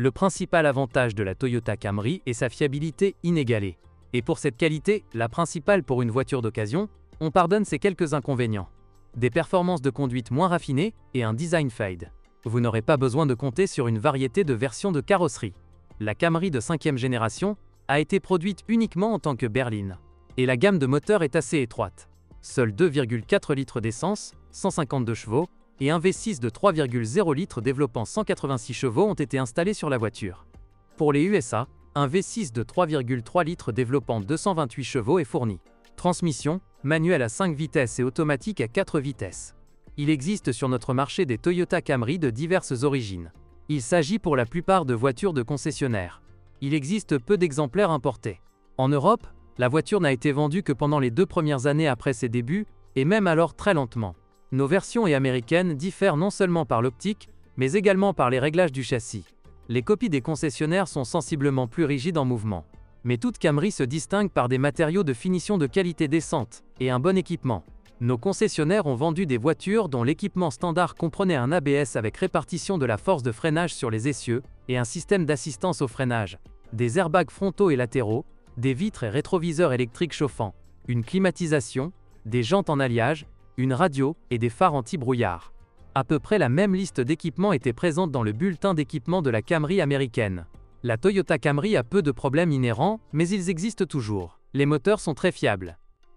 Le principal avantage de la Toyota Camry est sa fiabilité inégalée. Et pour cette qualité, la principale pour une voiture d'occasion, on pardonne ses quelques inconvénients. Des performances de conduite moins raffinées et un design fade. Vous n'aurez pas besoin de compter sur une variété de versions de carrosserie. La Camry de 5e génération a été produite uniquement en tant que berline. Et la gamme de moteurs est assez étroite. Seuls 2,4 litres d'essence, 152 chevaux, et un V6 de 3,0 litres développant 186 chevaux ont été installés sur la voiture. Pour les USA, un V6 de 3,3 litres développant 228 chevaux est fourni. Transmission, manuelle à 5 vitesses et automatique à 4 vitesses. Il existe sur notre marché des Toyota Camry de diverses origines. Il s'agit pour la plupart de voitures de concessionnaires. Il existe peu d'exemplaires importés. En Europe, la voiture n'a été vendue que pendant les 2 premières années après ses débuts, et même alors très lentement. Nos versions et américaines diffèrent non seulement par l'optique, mais également par les réglages du châssis. Les copies des concessionnaires sont sensiblement plus rigides en mouvement. Mais toute Camry se distingue par des matériaux de finition de qualité décente et un bon équipement. Nos concessionnaires ont vendu des voitures dont l'équipement standard comprenait un ABS avec répartition de la force de freinage sur les essieux et un système d'assistance au freinage, des airbags frontaux et latéraux, des vitres et rétroviseurs électriques chauffants, une climatisation, des jantes en alliage, une radio et des phares anti-brouillard. À peu près la même liste d'équipements était présente dans le bulletin d'équipement de la Camry américaine. La Toyota Camry a peu de problèmes inhérents, mais ils existent toujours. Les moteurs sont très fiables.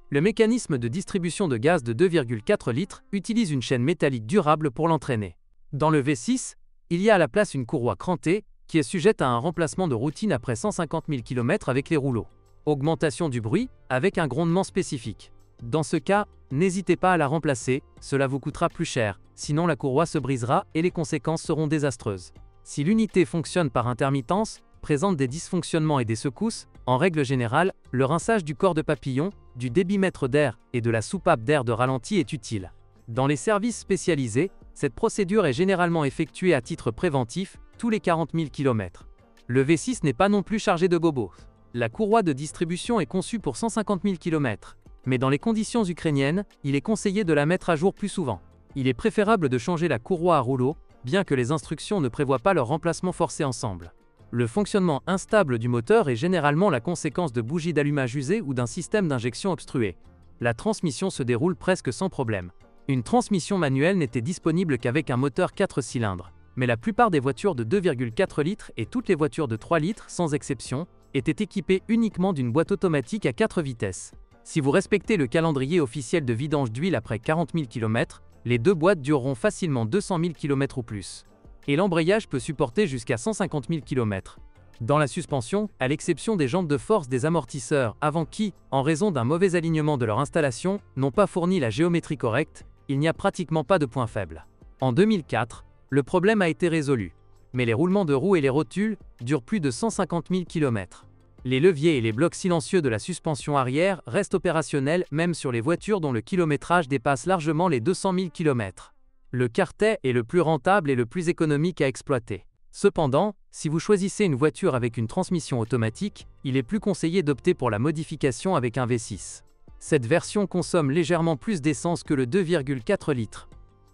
Le mécanisme de distribution de gaz de 2,4 litres utilise une chaîne métallique durable pour l'entraîner. Dans le V6, il y a à la place une courroie crantée, qui est sujette à un remplacement de routine après 150 000 km avec les rouleaux. Augmentation du bruit, avec un grondement spécifique. Dans ce cas, n'hésitez pas à la remplacer, cela vous coûtera plus cher, sinon la courroie se brisera et les conséquences seront désastreuses. Si l'unité fonctionne par intermittence, présente des dysfonctionnements et des secousses, en règle générale, le rinçage du corps de papillon, du débitmètre d'air et de la soupape d'air de ralenti est utile. Dans les services spécialisés, cette procédure est généralement effectuée à titre préventif, tous les 40 000 km. Le V6 n'est pas non plus chargé de bobos. La courroie de distribution est conçue pour 150 000 km. Mais dans les conditions ukrainiennes, il est conseillé de la mettre à jour plus souvent. Il est préférable de changer la courroie à rouleau, bien que les instructions ne prévoient pas leur remplacement forcé ensemble. Le fonctionnement instable du moteur est généralement la conséquence de bougies d'allumage usées ou d'un système d'injection obstrué. La transmission se déroule presque sans problème. Une transmission manuelle n'était disponible qu'avec un moteur 4 cylindres, mais la plupart des voitures de 2,4 litres et toutes les voitures de 3 litres, sans exception, étaient équipées uniquement d'une boîte automatique à 4 vitesses. Si vous respectez le calendrier officiel de vidange d'huile après 40 000 km, les deux boîtes dureront facilement 200 000 km ou plus. Et l'embrayage peut supporter jusqu'à 150 000 km. Dans la suspension, à l'exception des jantes de force des amortisseurs avant qui, en raison d'un mauvais alignement de leur installation, n'ont pas fourni la géométrie correcte, il n'y a pratiquement pas de point faible. En 2004, le problème a été résolu. Mais les roulements de roues et les rotules durent plus de 150 000 km. Les leviers et les blocs silencieux de la suspension arrière restent opérationnels même sur les voitures dont le kilométrage dépasse largement les 200 000 km. Le quartet est le plus rentable et le plus économique à exploiter. Cependant, si vous choisissez une voiture avec une transmission automatique, il est plus conseillé d'opter pour la modification avec un V6. Cette version consomme légèrement plus d'essence que le 2,4 litres.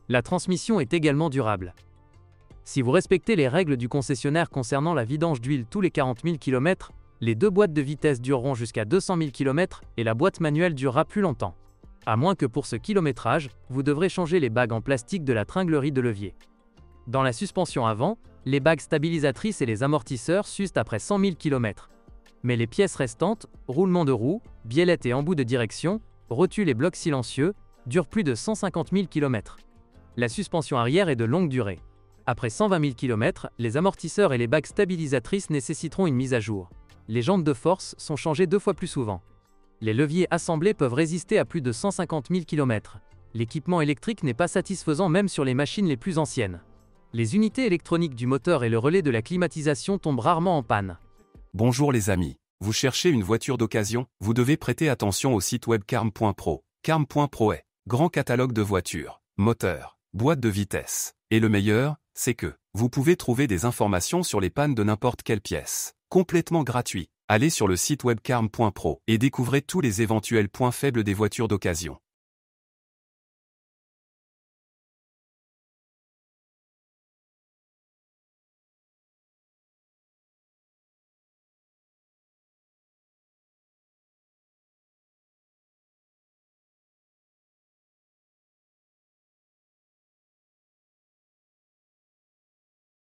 La transmission est également durable. Si vous respectez les règles du concessionnaire concernant la vidange d'huile tous les 40 000 km, les deux boîtes de vitesse dureront jusqu'à 200 000 km et la boîte manuelle durera plus longtemps. À moins que pour ce kilométrage, vous devrez changer les bagues en plastique de la tringlerie de levier. Dans la suspension avant, les bagues stabilisatrices et les amortisseurs s'usent après 100 000 km. Mais les pièces restantes, roulement de roues, biellettes et embouts de direction, rotules et blocs silencieux, durent plus de 150 000 km. La suspension arrière est de longue durée. Après 120 000 km, les amortisseurs et les bagues stabilisatrices nécessiteront une mise à jour. Les jantes de force sont changées 2 fois plus souvent. Les leviers assemblés peuvent résister à plus de 150 000 km. L'équipement électrique n'est pas satisfaisant même sur les machines les plus anciennes. Les unités électroniques du moteur et le relais de la climatisation tombent rarement en panne. Bonjour les amis. Vous cherchez une voiture d'occasion? Vous devez prêter attention au site web carm.pro. Carm.pro est grand catalogue de voitures, moteurs, boîtes de vitesse. Et le meilleur, c'est que vous pouvez trouver des informations sur les pannes de n'importe quelle pièce. Complètement gratuit. Allez sur le site web carm.pro et découvrez tous les éventuels points faibles des voitures d'occasion.